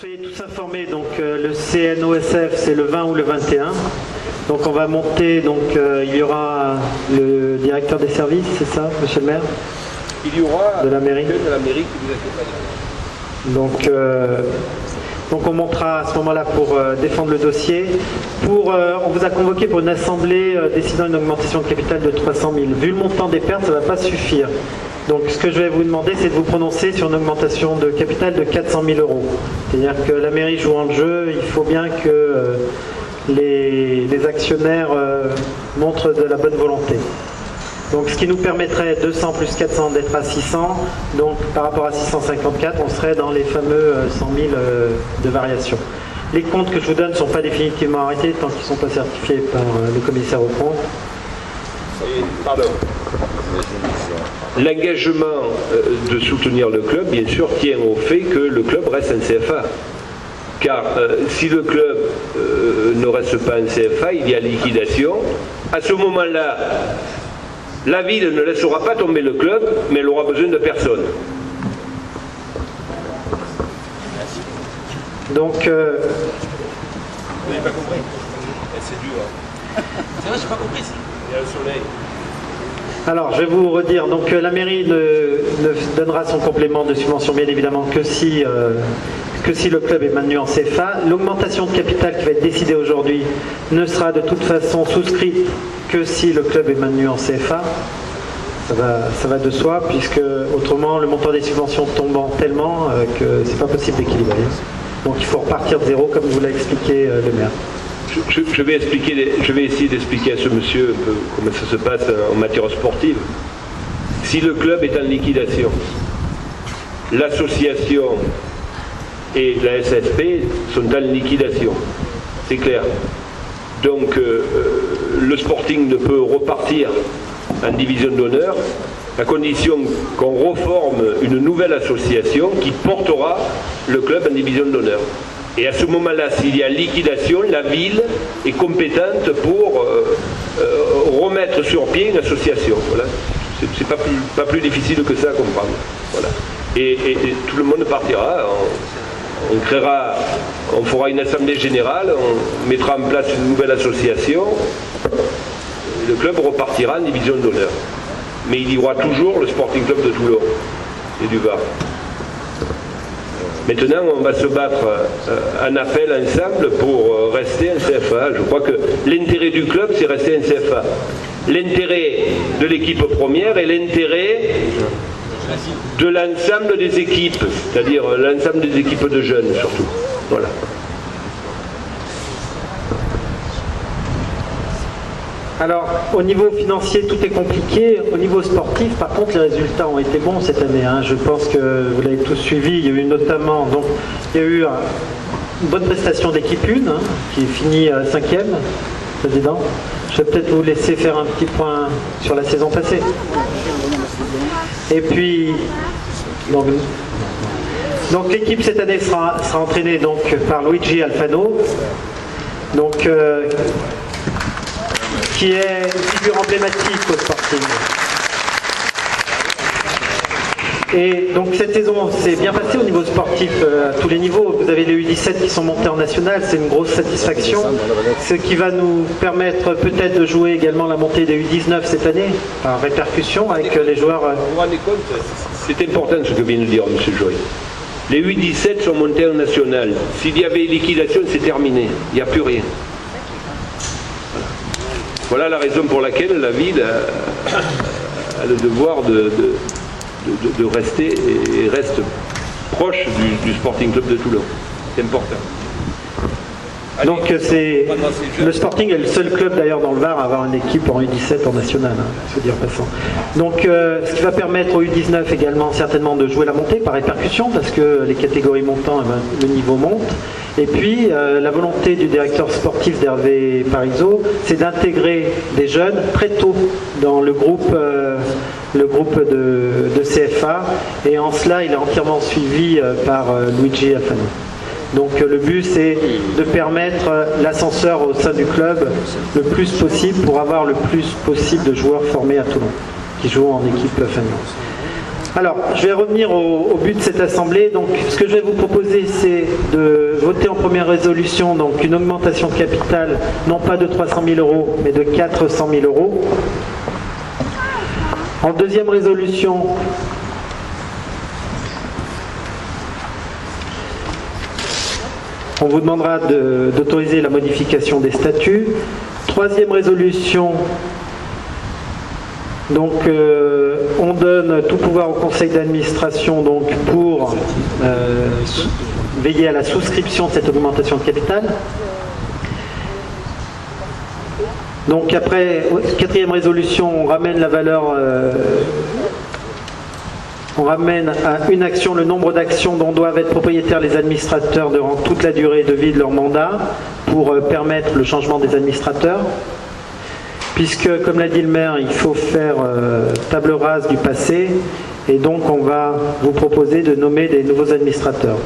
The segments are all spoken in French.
soyez tous informés, donc le CNOSF c'est le 20 ou le 21. Donc on va monter, donc il y aura le directeur des services, c'est ça, monsieur le maire? Il y aura de la mairie. qui vous accompagne. Donc on montera à ce moment-là pour défendre le dossier. On vous a convoqué pour une assemblée décidant une augmentation de capital de 300 000. Vu le montant des pertes, ça ne va pas suffire. Donc ce que je vais vous demander, c'est de vous prononcer sur une augmentation de capital de 400 000 euros. C'est-à-dire que la mairie jouant le jeu, il faut bien que les actionnaires montrent de la bonne volonté. Donc ce qui nous permettrait 200 plus 400 d'être à 600. Donc par rapport à 654, on serait dans les fameux 100 000 de variation. Les comptes que je vous donne ne sont pas définitivement arrêtés tant qu'ils ne sont pas certifiés par le commissaire aux comptes. Pardon. L'engagement de soutenir le club, bien sûr, tient au fait que le club reste un CFA. Car si le club ne reste pas un CFA, il y a liquidation. À ce moment-là, la ville ne laissera pas tomber le club, mais elle aura besoin de personne. Donc, vous n'avez pas compris? C'est dur. C'est vrai, j'ai pas compris. Il y a le soleil. alors, je vais vous redire, donc la mairie ne donnera son complément de subvention bien évidemment que si le club est maintenu en CFA. L'augmentation de capital qui va être décidée aujourd'hui ne sera de toute façon souscrite que si le club est maintenu en CFA. Ça va de soi, puisque autrement le montant des subventions tombant tellement que c'est pas possible d'équilibrer. Donc il faut repartir de zéro, comme vous l'a expliqué le maire. Je vais essayer d'expliquer à ce monsieur un peu comment ça se passe en matière sportive. Si le club est en liquidation, l'association et la SFP sont en liquidation. C'est clair. Donc le Sporting ne peut repartir en division d'honneur à condition qu'on reforme une nouvelle association qui portera le club en division d'honneur. Et à ce moment-là, s'il y a liquidation, la ville est compétente pour remettre sur pied une association. Voilà. C'est pas plus difficile que ça à comprendre. Voilà. Et tout le monde partira. On fera une assemblée générale, on mettra en place une nouvelle association. Le club repartira en division d'honneur. Mais il y aura toujours le Sporting Club de Toulon et du Var. Maintenant, on va se battre en appel ensemble pour rester un CFA. Je crois que l'intérêt du club, c'est rester un CFA. L'intérêt de l'équipe première et l'intérêt de l'ensemble des équipes, c'est-à-dire l'ensemble des équipes de jeunes surtout. Voilà. Alors, au niveau financier, tout est compliqué. Au niveau sportif, par contre, les résultats ont été bons cette année. Je pense que vous l'avez tous suivi. Il y a eu notamment, donc, il y a eu une bonne prestation d'équipe 1, qui est finie 5e, président. Je vais peut-être vous laisser faire un petit point sur la saison passée. Et puis, donc l'équipe cette année sera entraînée donc, par Luigi Alfano. Donc, qui est une figure emblématique au Sporting. Et donc cette saison s'est bien passée au niveau sportif à tous les niveaux. Vous avez les U17 qui sont montés en national, c'est une grosse satisfaction. Ce qui va nous permettre peut-être de jouer également la montée des U19 cette année, par répercussion avec les joueurs. Vous vous rendez compte, c'est important ce que vient de dire M. Joy. Les U17 sont montés en national. S'il y avait liquidation, c'est terminé. Il n'y a plus rien. Voilà la raison pour laquelle la ville a le devoir de rester et reste proche du Sporting Club de Toulon. C'est important. Allez, donc le Sporting est le seul club d'ailleurs dans le Var à avoir une équipe en U17 en national, se dire passant. Donc ce qui va permettre aux U19 également certainement de jouer la montée par répercussion parce que les catégories montant, le niveau monte. Et puis la volonté du directeur sportif d'Hervé Parizeau, c'est d'intégrer des jeunes très tôt dans le groupe de CFA. Et en cela, il est entièrement suivi par Luigi Alfano. Donc le but, c'est de permettre l'ascenseur au sein du club le plus possible pour avoir le plus possible de joueurs formés à Toulon, qui jouent en équipe familiale. Alors, je vais revenir au but de cette assemblée. Donc, ce que je vais vous proposer, c'est de voter en première résolution donc une augmentation de capital, non pas de 300 000 euros, mais de 400 000 euros. En deuxième résolution, on vous demandera d'autoriser la modification des statuts. Troisième résolution, donc on donne tout pouvoir au conseil d'administration donc pour veiller à la souscription de cette augmentation de capital. Donc après, quatrième résolution, on ramène la valeur, on ramène à une action le nombre d'actions dont doivent être propriétaires les administrateurs durant toute la durée de vie de leur mandat pour permettre le changement des administrateurs. Puisque, comme l'a dit le maire, il faut faire table rase du passé et donc on va vous proposer de nommer des nouveaux administrateurs.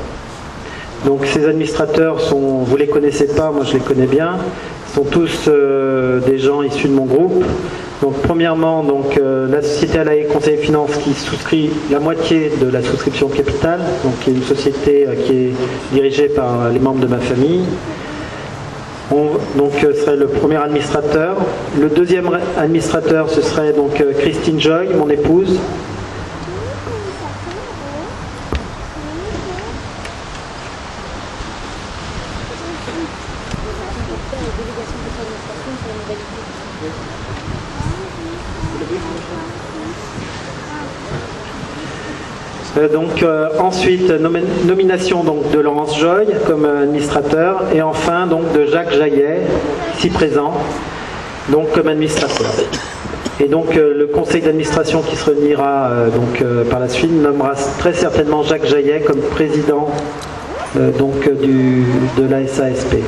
Donc ces administrateurs sont, vous ne les connaissez pas, moi je les connais bien, sont tous des gens issus de mon groupe. Donc premièrement, donc, la société Alaé Conseil et Finances qui souscrit la moitié de la souscription de capital, donc qui est une société qui est dirigée par les membres de ma famille. Donc ce serait le premier administrateur. Le deuxième administrateur, ce serait donc Christine Joy, mon épouse. Ensuite, nomination donc, de Laurence Joy comme administrateur et enfin donc, de Jacques Jaillet, ici présent, donc, comme administrateur. Et donc le conseil d'administration qui se réunira par la suite nommera très certainement Jacques Jaillet comme président de la SASP.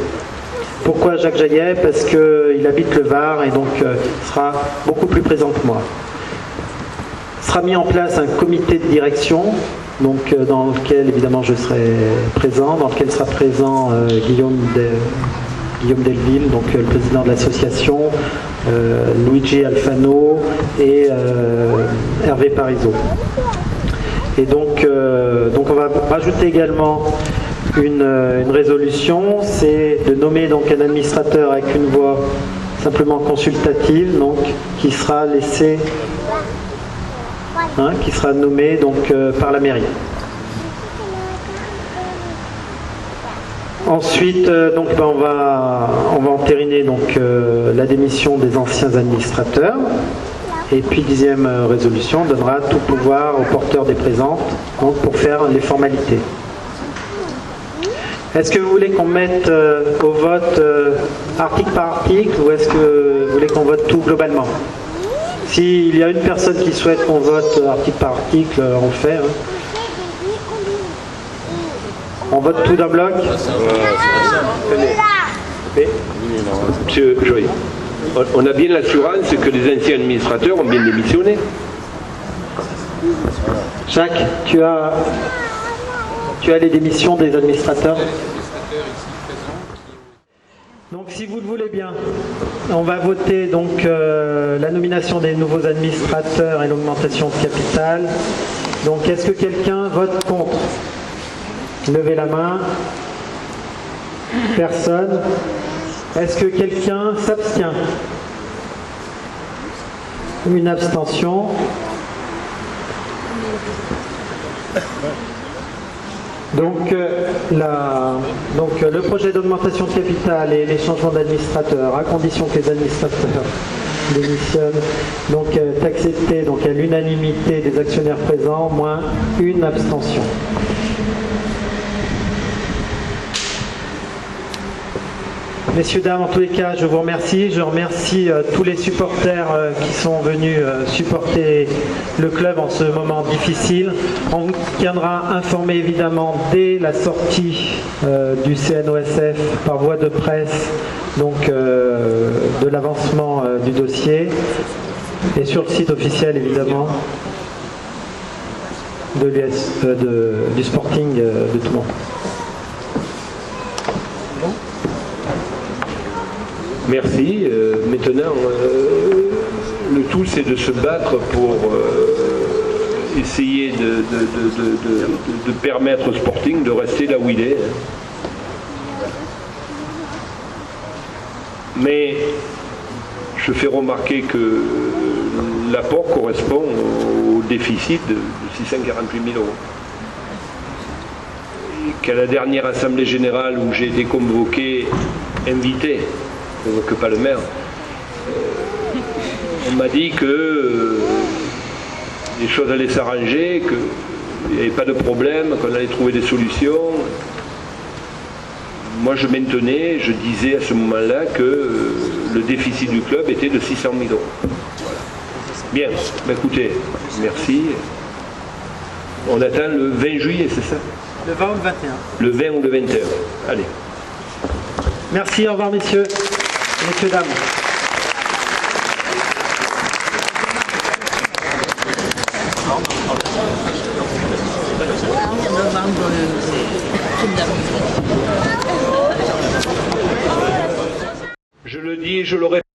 Pourquoi Jacques Jaillet? Parce qu'il habite le Var et donc sera beaucoup plus présent que moi. Sera mis en place un comité de direction donc, dans lequel évidemment je serai présent, dans lequel sera présent Guillaume Delville, donc le président de l'association, Luigi Alfano et Hervé Parisot. Et donc on va rajouter également une résolution, c'est de nommer donc un administrateur avec une voix simplement consultative, donc qui sera laissé qui sera nommé donc, par la mairie. Ensuite, on va entériner donc, la démission des anciens administrateurs. Et puis, dixième résolution, on donnera tout pouvoir aux porteurs des présentes donc, pour faire les formalités. Est-ce que vous voulez qu'on mette au vote article par article ou est-ce que vous voulez qu'on vote tout globalement? S'il y a une personne qui souhaite qu'on vote article par article, on le fait. On vote tout d'un bloc. Monsieur Joy, on a bien l'assurance que les anciens administrateurs ont bien démissionné. Jacques, tu as les démissions des administrateurs? Donc si vous le voulez bien, on va voter donc la nomination des nouveaux administrateurs et l'augmentation de capital. Donc est-ce que quelqu'un vote contre? Levez la main. Personne. Est-ce que quelqu'un s'abstient? Une abstention. Donc, le projet d'augmentation de capital et les changements d'administrateurs, à condition que les administrateurs démissionnent, donc est accepté donc, à l'unanimité des actionnaires présents, moins une abstention. Messieurs, dames, en tous les cas, je vous remercie. Je remercie tous les supporters qui sont venus supporter le club en ce moment difficile. On vous tiendra informé évidemment dès la sortie du CNOSF par voie de presse donc, de l'avancement du dossier et sur le site officiel évidemment du Sporting de Toulon. Merci. Maintenant, le tout, c'est de se battre pour essayer de permettre au Sporting de rester là où il est. Mais je fais remarquer que l'apport correspond au déficit de 648 000 euros. Et qu'à la dernière assemblée générale où j'ai été convoqué, invité, que pas le maire, on m'a dit que les choses allaient s'arranger, qu'il n'y avait pas de problème, qu'on allait trouver des solutions. Moi, je maintenais, je disais à ce moment-là que le déficit du club était de 600 000 euros. Voilà. Bien, ben écoutez, merci. On attend le 20 juillet, c'est ça? Le 20 ou le 21. Le 20 ou le 21. Allez. Merci, au revoir messieurs, messieurs, dames. Je le dis et je le répète.